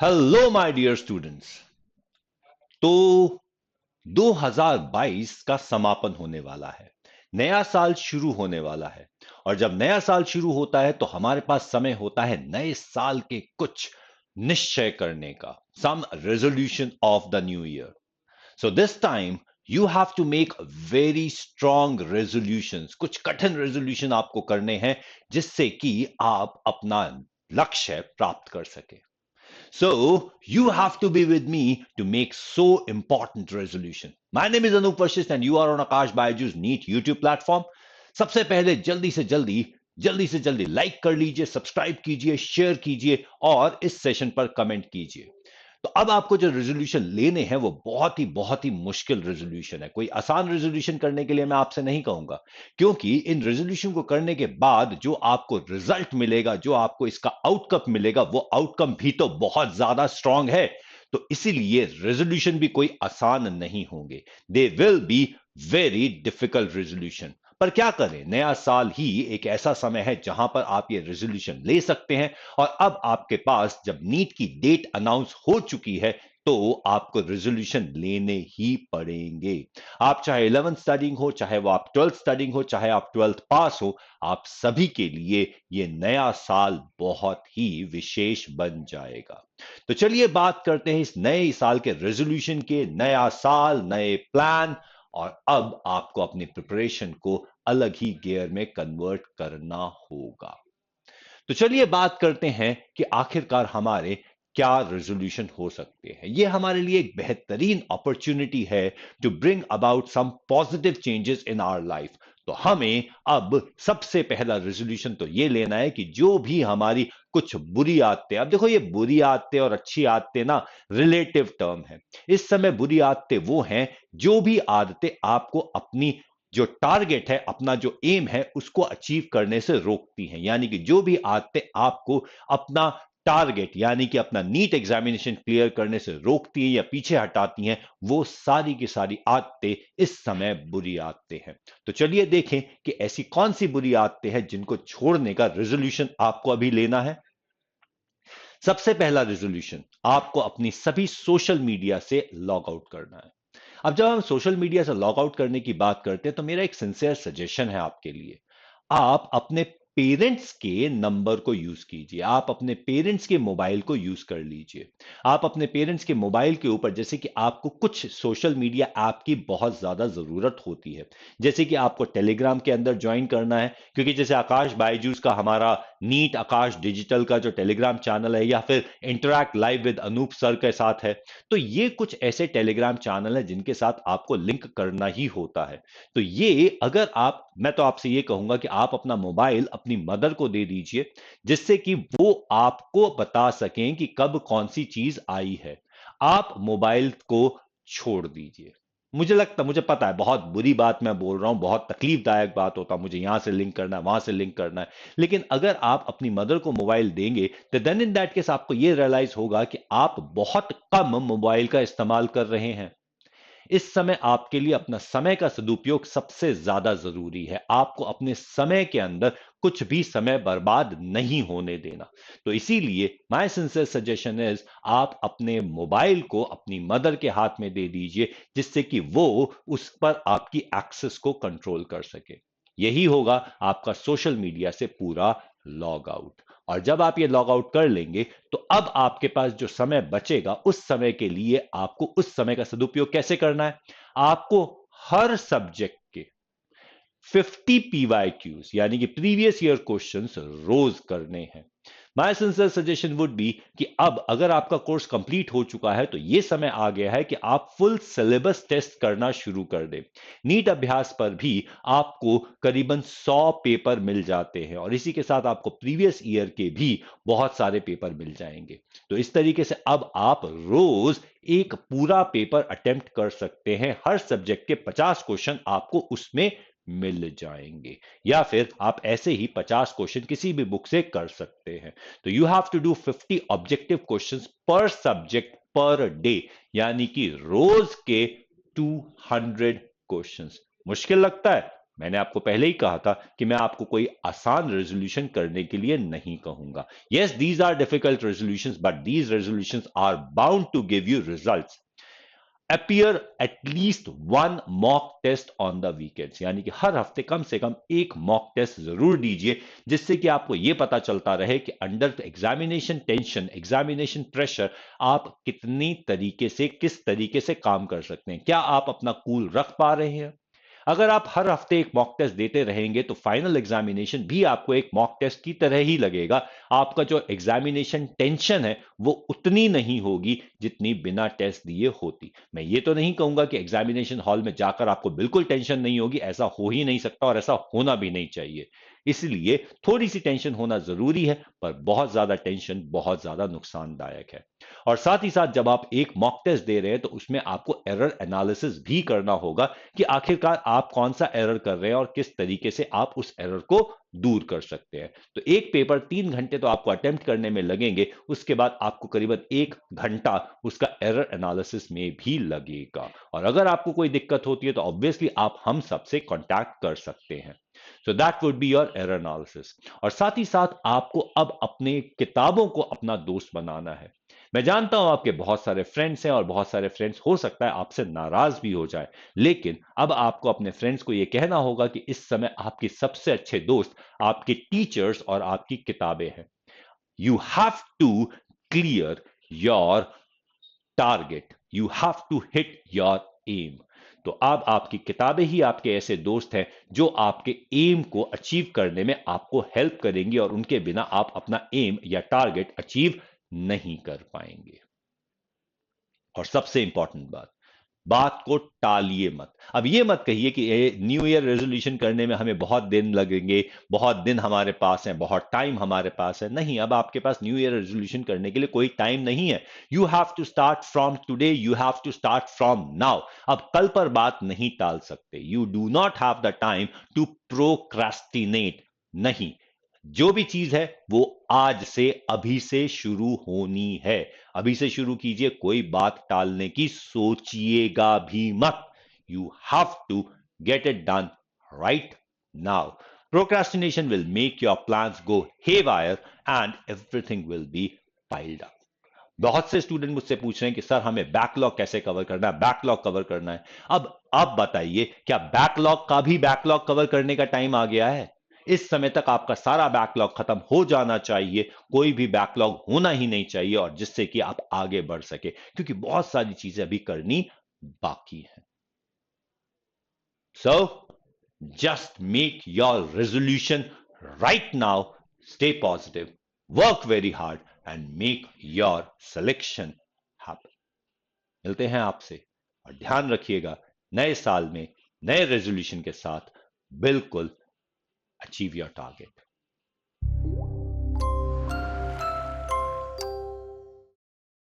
Hello my dear students. तो 2022 का समापन होने वाला है। नया साल शुरू होने वाला है। और जब नया साल शुरू होता है तो हमारे पास समय होता है नए साल के कुछ निश्चय करने का। Some resolution of the new year. So this time you have to make very strong resolutions. कुछ कठिन रेजोल्यूशन आपको करने हैं जिससे कि आप अपना लक्ष्य प्राप्त कर सके। So you have to be with me to make so important resolution. My name is Anup Vashist and you are on Akash Baiju's NEET YouTube platform. सबसे पहले जल्दी से जल्दी लाइक कर लीजिए, सब्सक्राइब कीजिए, शेयर कीजिए और इस सेशन पर कमेंट कीजिए। तो अब आपको जो रेजोल्यूशन लेने हैं वो बहुत ही मुश्किल रेजोल्यूशन है। कोई आसान रेजोल्यूशन करने के लिए मैं आपसे नहीं कहूंगा, क्योंकि इन रेजोल्यूशन को करने के बाद जो आपको रिजल्ट मिलेगा, जो आपको इसका आउटकम मिलेगा, वो आउटकम भी तो बहुत ज्यादा स्ट्रांग है। तो इसीलिए रेजोल्यूशन भी कोई आसान नहीं होंगे। They will be very difficult resolution. पर क्या करें, नया साल ही एक ऐसा समय है जहां पर आप ये रेजोल्यूशन ले सकते हैं। और अब आपके पास जब नीट की डेट अनाउंस हो चुकी है तो आपको रेजोल्यूशन लेने ही पड़ेंगे। आप चाहे 11th स्टडिंग हो, चाहे वो आप 12th स्टडिंग हो, चाहे आप 12th पास हो, आप सभी के लिए ये नया साल बहुत ही विशेष बन जाएगा। तो चलिए बात करते हैं इस नए साल के रेजोल्यूशन के। नया साल, नए प्लान। और अब आपको अपनी प्रिपरेशन को अलग ही गियर में कन्वर्ट करना होगा। तो चलिए बात करते हैं कि आखिरकार हमारे क्या रेजोल्यूशन हो सकते हैं। यह हमारे लिए एक बेहतरीन अपॉर्चुनिटी है to bring about some positive changes in our life. तो हमें अब सबसे पहला रेजोल्यूशन तो यह लेना है कि जो भी हमारी कुछ बुरी आदतें, अब देखो ये बुरी आदतें और अच्छी आदतें ना रिलेटिव टर्म है। इस समय बुरी आदतें वो हैं जो भी आदतें आपको अपनी जो टारगेट है, अपना जो एम है, उसको अचीव करने से रोकती हैं। यानी कि जो भी आदतें आपको अपना टारगेट यानी कि अपना नीट एग्जामिनेशन क्लियर करने से रोकती हैं या पीछे हटाती हैं, वो सारी की सारी आदतें इस समय बुरी आदतें हैं। तो चलिए देखें कि ऐसी कौन सी बुरी आदतें हैं जिनको छोड़ने का रेजोल्यूशन आपको अभी लेना है। सबसे पहला रेजोल्यूशन, आपको अपनी सभी सोशल मीडिया से लॉग आउट करना है। अब जब हम सोशल मीडिया से लॉग आउट करने की बात करते हैं तो मेरा एक सिंसियर सजेशन है आपके लिए। आप अपने पेरेंट्स के नंबर को यूज कीजिए, आप अपने पेरेंट्स के मोबाइल को यूज कर लीजिए। आप अपने पेरेंट्स के मोबाइल के ऊपर, जैसे कि आपको कुछ सोशल मीडिया ऐप की बहुत ज्यादा जरूरत होती है, जैसे कि आपको टेलीग्राम के अंदर ज्वाइन करना है, क्योंकि जैसे आकाश बायजूस का हमारा नीट आकाश डिजिटल का जो टेलीग्राम चैनल है, या फिर interact live with Anoop sir के साथ है, तो ये कुछ ऐसे टेलीग्राम चैनल है जिनके साथ आपको लिंक करना ही होता है। तो ये अगर आप, मैं तो आपसे ये कहूंगा कि आप अपना मोबाइल अपनी मदर को दे दीजिए, जिससे कि वो आपको बता सकें कि कब कौन सी चीज आई है। आप मोबाइल को छोड़ दीजिए। मुझे लगता, मुझे पता है बहुत बुरी बात मैं बोल रहा हूं, बहुत तकलीफदायक बात होता, मुझे यहां से लिंक करना है, वहां से लिंक करना है। लेकिन अगर आप अपनी मदर को मोबाइल देंगे तो देन इन दैट केस आपको यह रियलाइज होगा कि आप बहुत कम मोबाइल का इस्तेमाल कर रहे हैं। इस समय आपके लिए अपना समय का सदुपयोग सबसे ज्यादा जरूरी है। आपको अपने समय के अंदर कुछ भी समय बर्बाद नहीं होने देना। तो इसीलिए माय सिंसियर सजेशन इज, आप अपने मोबाइल को अपनी मदर के हाथ में दे दीजिए, जिससे कि वो उस पर आपकी एक्सेस को कंट्रोल कर सके। यही होगा आपका सोशल मीडिया से पूरा लॉग आउट। और जब आप ये लॉग आउट कर लेंगे तो अब आपके पास जो समय बचेगा, उस समय के लिए आपको उस समय का सदुपयोग कैसे करना है। आपको हर सब्जेक्ट के 50 पीवाईक्यूज यानी कि प्रीवियस ईयर क्वेश्चंस रोज करने हैं। My sincere suggestion would be कि अब अगर आपका कोर्स कंप्लीट हो चुका है तो यह समय आ गया है कि आप फुल सिलेबस टेस्ट करना शुरू कर दें। नीट अभ्यास पर भी आपको करीबन 100 पेपर मिल जाते हैं और इसी के साथ आपको प्रीवियस ईयर के भी बहुत सारे पेपर मिल जाएंगे। तो इस तरीके से अब आप रोज एक पूरा पेपर अटेम्प्ट कर सकते हैं। हर सब्जेक्ट के 50 क्वेश्चन आपको उसमें मिल जाएंगे, या फिर आप ऐसे ही 50 क्वेश्चन किसी भी बुक से कर सकते हैं। तो you have to do 50 objective questions पर सब्जेक्ट पर डे, यानी कि रोज के 200 क्वेश्चंस। मुश्किल लगता है? मैंने आपको पहले ही कहा था कि मैं आपको कोई आसान रेजोल्यूशन करने के लिए नहीं कहूंगा. Yes, these are difficult resolutions, but these resolutions are bound to give you results. Appear at least one mock test on the weekends, यानी कि हर हफ्ते कम से कम एक मॉक टेस्ट जरूर दीजिए, जिससे कि आपको यह पता चलता रहे कि under examination tension, examination pressure, आप कितनी तरीके से, किस तरीके से काम कर सकते हैं. क्या आप अपना कूल रख पा रहे हैं? अगर आप हर हफ्ते एक मॉक टेस्ट देते रहेंगे तो फाइनल एग्जामिनेशन भी आपको एक मॉक टेस्ट की तरह ही लगेगा. आपका जो एग्जामिनेशन टेंशन है वो उतनी नहीं होगी जितनी बिना टेस्ट दिए होती. मैं ये तो नहीं कहूंगा कि एग्जामिनेशन हॉल में जाकर आपको बिल्कुल टेंशन नहीं होगी, ऐसा हो ही नहीं सकता और ऐसा होना भी नहीं चाहिए. इसलिए थोड़ी सी टेंशन होना जरूरी है, पर बहुत ज्यादा टेंशन बहुत ज्यादा नुकसानदायक है. और साथ ही साथ जब आप एक मॉक टेस्ट दे रहे हैं तो उसमें आपको एरर एनालिसिस भी करना होगा कि आखिरकार आप कौन सा एरर कर रहे हैं और किस तरीके से आप उस एरर को दूर कर सकते हैं. तो एक पेपर 3 घंटे तो आपको अटेम्प्ट करने में लगेंगे, उसके बाद आपको करीबन 1 घंटा उसका एरर एनालिसिस में भी लगेगा. और अगर आपको कोई दिक्कत होती है तो ऑब्वियसली आप हम सबसे कांटेक्ट कर सकते हैं. So that would be your error analysis. और साथ ही साथ आपको अब अपने किताबों को अपना दोस्त बनाना है. मैं जानता हूं आपके बहुत सारे फ्रेंड्स हैं और बहुत सारे फ्रेंड्स हो सकता है आपसे नाराज भी हो जाए, लेकिन अब आपको अपने फ्रेंड्स को यह कहना होगा कि इस समय आपके सबसे अच्छे दोस्त आपके टीचर्स और आपकी किताबें हैं. You have to clear your target, you have to hit your aim. तो अब आपकी किताबें ही आपके ऐसे दोस्त हैं जो आपके एम को अचीव करने में आपको हेल्प करेंगी, और उनके बिना आप अपना एम या टारगेट अचीव नहीं कर पाएंगे. और सबसे इंपॉर्टेंट बात, बात को टालिए मत. अब ये मत कहिए कि न्यू ईयर रेजोल्यूशन करने में हमें बहुत दिन लगेंगे, बहुत दिन हमारे पास है, बहुत टाइम हमारे पास है. नहीं, अब आपके पास न्यू ईयर रेजोल्यूशन करने के लिए कोई टाइम नहीं है. You have to start from today, you have to start from now. अब कल पर बात नहीं टाल सकते. You do not have the time to procrastinate. नहीं, जो भी चीज है वो आज से, अभी से शुरू होनी है. अभी से शुरू कीजिए, कोई बात टालने की सोचिएगा भी मत. You have to get it done right now. Procrastination will make your plans go haywire and everything will be piled up. बहुत से स्टूडेंट मुझसे पूछ रहे हैं कि सर हमें बैकलॉग कैसे कवर करना है, बैकलॉग कवर करना है. अब आप बताइए, क्या बैकलॉग का भी बैकलॉग कवर करने का टाइम आ गया है? इस समय तक आपका सारा बैकलॉग खत्म हो जाना चाहिए, कोई भी बैकलॉग होना ही नहीं चाहिए, और जिससे कि आप आगे बढ़ सके, क्योंकि बहुत सारी चीजें अभी करनी बाकी है. So just make your resolution right now, stay positive, work very hard and make your selection happen. मिलते हैं आपसे, और ध्यान रखिएगा, नए साल में नए रेजोल्यूशन के साथ बिल्कुल अचीव योर टारगेट.